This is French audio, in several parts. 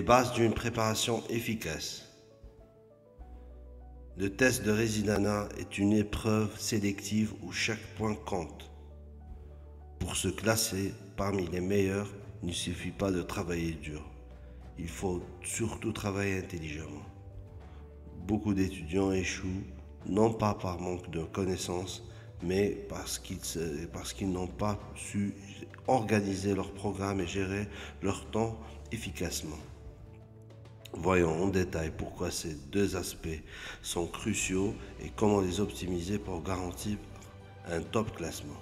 Les bases d'une préparation efficace. Le test de Résidana est une épreuve sélective où chaque point compte. Pour se classer parmi les meilleurs, il ne suffit pas de travailler dur. Il faut surtout travailler intelligemment. Beaucoup d'étudiants échouent, non pas par manque de connaissances, mais parce qu'ils n'ont pas su organiser leur programme et gérer leur temps efficacement. Voyons en détail pourquoi ces deux aspects sont cruciaux et comment les optimiser pour garantir un top classement.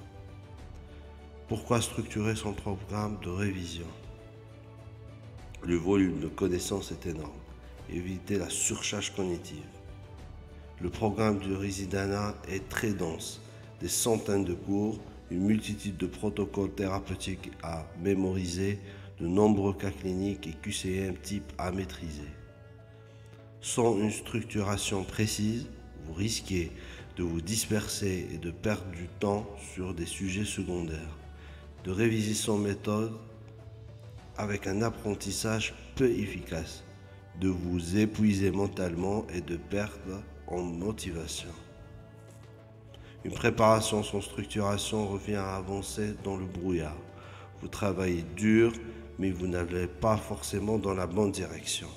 Pourquoi structurer son programme de révision? Le volume de connaissances est énorme. Éviter la surcharge cognitive. Le programme du Résidana est très dense. Des centaines de cours, une multitude de protocoles thérapeutiques à mémoriser, de nombreux cas cliniques et QCM type à maîtriser. Sans une structuration précise, vous risquez de vous disperser et de perdre du temps sur des sujets secondaires, de réviser son méthode avec un apprentissage peu efficace, de vous épuiser mentalement et de perdre en motivation. Une préparation sans structuration revient à avancer dans le brouillard. Vous travaillez dur, mais vous n'allez pas forcément dans la bonne direction.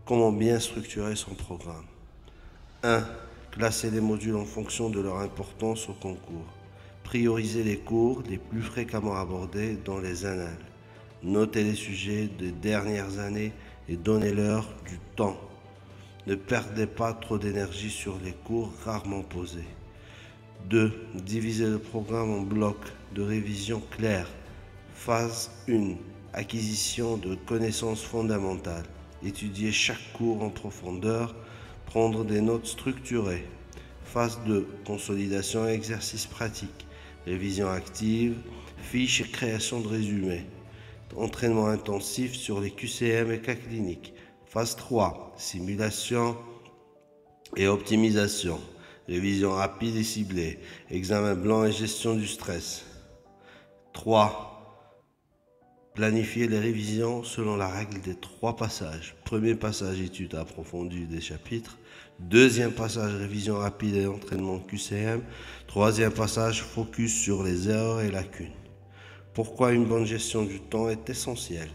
Comment bien structurer son programme? 1. Classer les modules en fonction de leur importance au concours. Prioriser les cours les plus fréquemment abordés dans les annales. Notez les sujets des dernières années et donnez-leur du temps. Ne perdez pas trop d'énergie sur les cours rarement posés. 2. Divisez le programme en blocs de révision clairs. Phase 1. Acquisition de connaissances fondamentales. Étudier chaque cours en profondeur. Prendre des notes structurées. Phase 2. Consolidation et exercices pratiques. Révision active. Fiches et création de résumés. Entraînement intensif sur les QCM et cas cliniques. Phase 3. Simulation et optimisation. Révision rapide et ciblée. Examen blanc et gestion du stress. 3. Planifier les révisions selon la règle des 3 passages. Premier passage, étude approfondie des chapitres. Deuxième passage, révision rapide et entraînement QCM. Troisième passage, focus sur les erreurs et lacunes. Pourquoi une bonne gestion du temps est essentielle?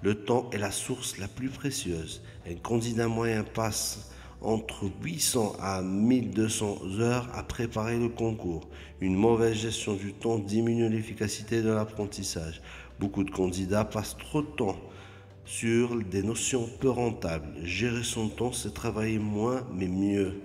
Le temps est la source la plus précieuse. Un candidat moyen passe entre 800 à 1200 heures à préparer le concours. Une mauvaise gestion du temps diminue l'efficacité de l'apprentissage. Beaucoup de candidats passent trop de temps sur des notions peu rentables. Gérer son temps, c'est travailler moins mais mieux.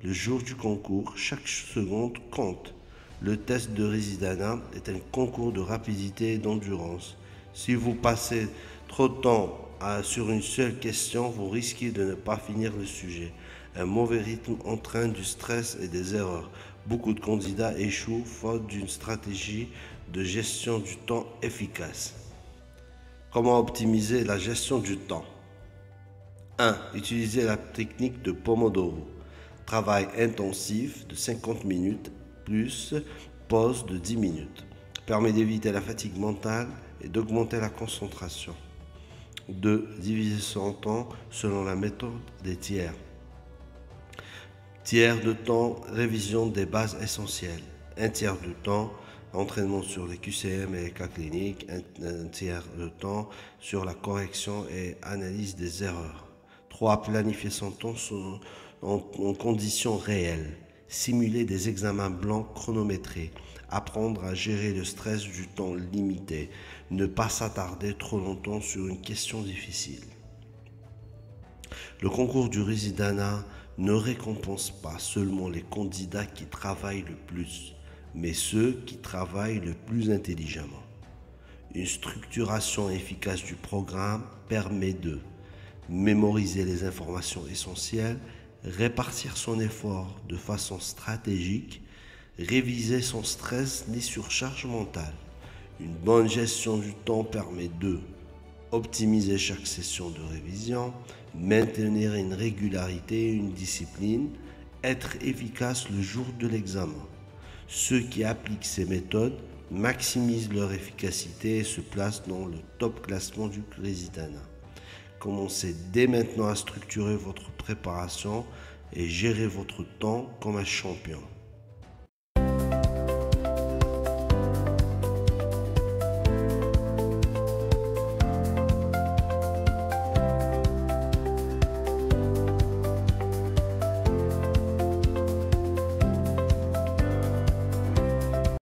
Le jour du concours, chaque seconde compte. Le test de Résidana est un concours de rapidité et d'endurance. Si vous passez trop de temps sur une seule question, vous risquez de ne pas finir le sujet. Un mauvais rythme entraîne du stress et des erreurs. Beaucoup de candidats échouent faute d'une stratégie de gestion du temps efficace. Comment optimiser la gestion du temps? 1. Utiliser la technique de Pomodoro. Travail intensif de 50 minutes plus pause de 10 minutes. Permet d'éviter la fatigue mentale et d'augmenter la concentration. 2. Diviser son temps selon la méthode des tiers. Tiers de temps, révision des bases essentielles. Un tiers de temps, entraînement sur les QCM et les cas cliniques. Un tiers de temps sur la correction et analyse des erreurs. 3. Planifier son temps en conditions réelles. Simuler des examens blancs chronométrés. Apprendre à gérer le stress du temps limité. Ne pas s'attarder trop longtemps sur une question difficile. Le concours du Résidana ne récompense pas seulement les candidats qui travaillent le plus, mais ceux qui travaillent le plus intelligemment. Une structuration efficace du programme permet de mémoriser les informations essentielles, répartir son effort de façon stratégique, réviser son stress ni surcharge mentale. Une bonne gestion du temps permet de optimiser chaque session de révision, maintenir une régularité et une discipline, être efficace le jour de l'examen. Ceux qui appliquent ces méthodes maximisent leur efficacité et se placent dans le top classement du Résidana. Commencez dès maintenant à structurer votre préparation et gérer votre temps comme un champion.